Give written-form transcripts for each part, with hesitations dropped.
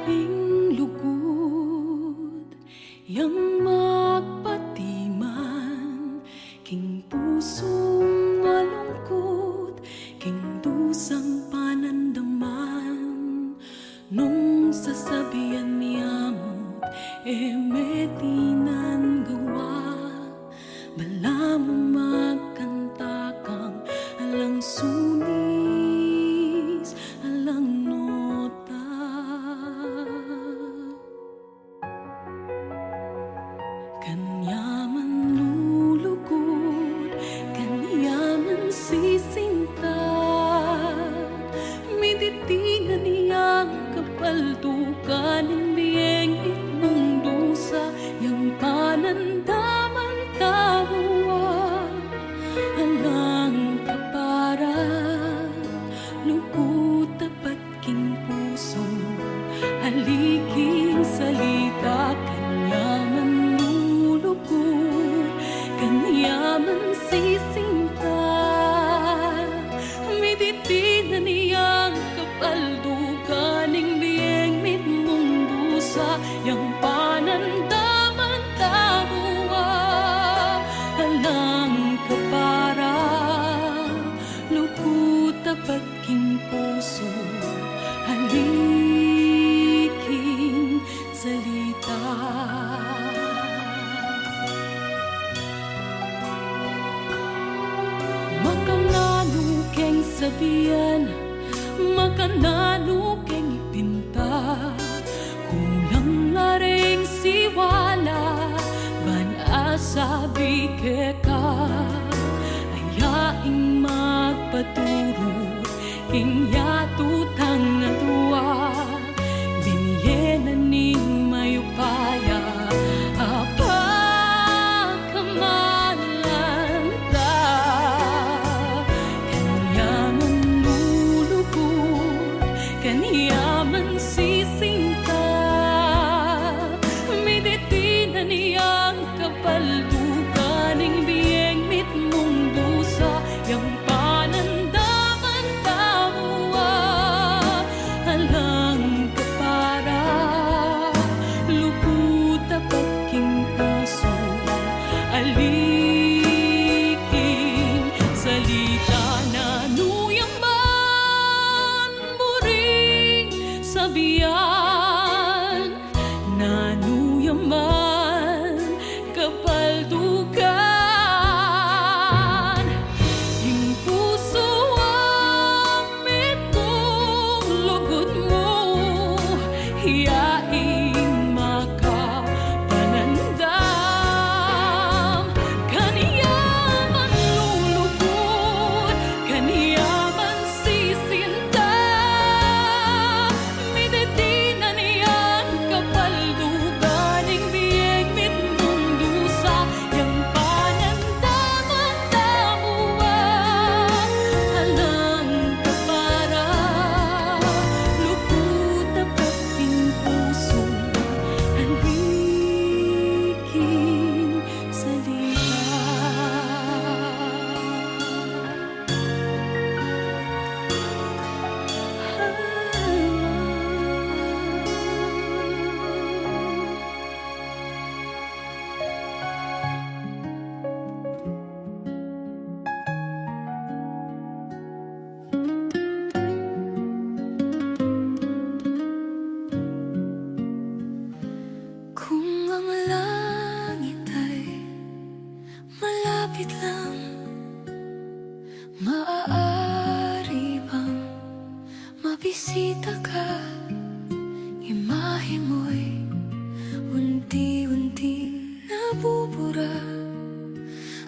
ing lugod yang magpatiman, king pusong malungkot, king dusang panandaman. Nung sasabihan niya mo't emetinan gawa, bala mo magkanta kang alang sunis, alang nota. Kanya man lulugod, kanya man sisinta, miditinan niyang kapaldukan ng biyeng itmong dusa, yang panandaman tawa, alang kapara, lugod tapat king puso, aliking salita. Kanya man lulugod, kanya man sisinta, miditinan niyang kapaldukan ng biyeng mitmong dusa, yang panandaman tawa, alang kapara, lugod tapat king puso, haliking salita. Makanano keng sabihan, makanano keng ipinta, kulang nga ring siwala, banasa bike ka, ayaing magpaturo, king yatutang nga duwa, binyenan ning mayupaya, apagkamalan ta. Kanya man lulugod, kanya man sisinta, miditinan niyang kapaldukan ng biyeng mitmong dusa, yang panandaman tawa, alang kapara, lugod tapat king puso, aliking salita. Nanuyaman buring sabihan, nanuyaman kapaldukan, yung puso ang mitong lugod mo, hiyaing makapanandam. Kaniya man lulugod, kaniya man sisinta, miditinan niyang kapaldukan ng biyeng mitmong dusa, yang panandaman tawa, alang kapara, lugod tapat king puso, haliking salita. Kung ang langit ay malapit lang, maaari bang mabisita ka? Imahe mo'y unti-unting nabubura,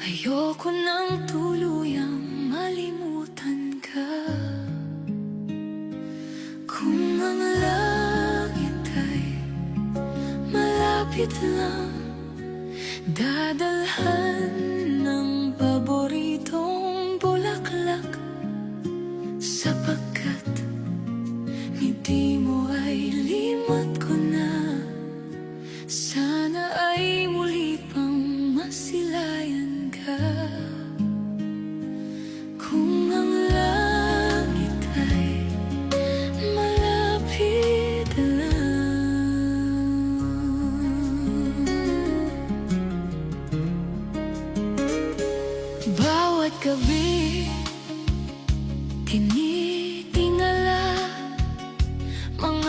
ayoko nang tuluyang malimutan ka. Kung ang langit ay malapit lang, dadalhan ng paboritong bulaklak, sapagkat ngiti mo ay limot ko na. Sana ay muli pang masilayan ka. Kung ang langit ay malapit lang,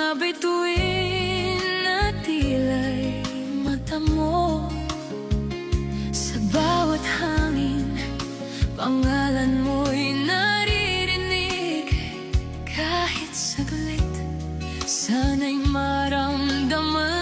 mga bituin na tila'y mata mo. Sa bawat hangin, pangalan mo'y naririnig. Kahit saglit, sana'y maramdaman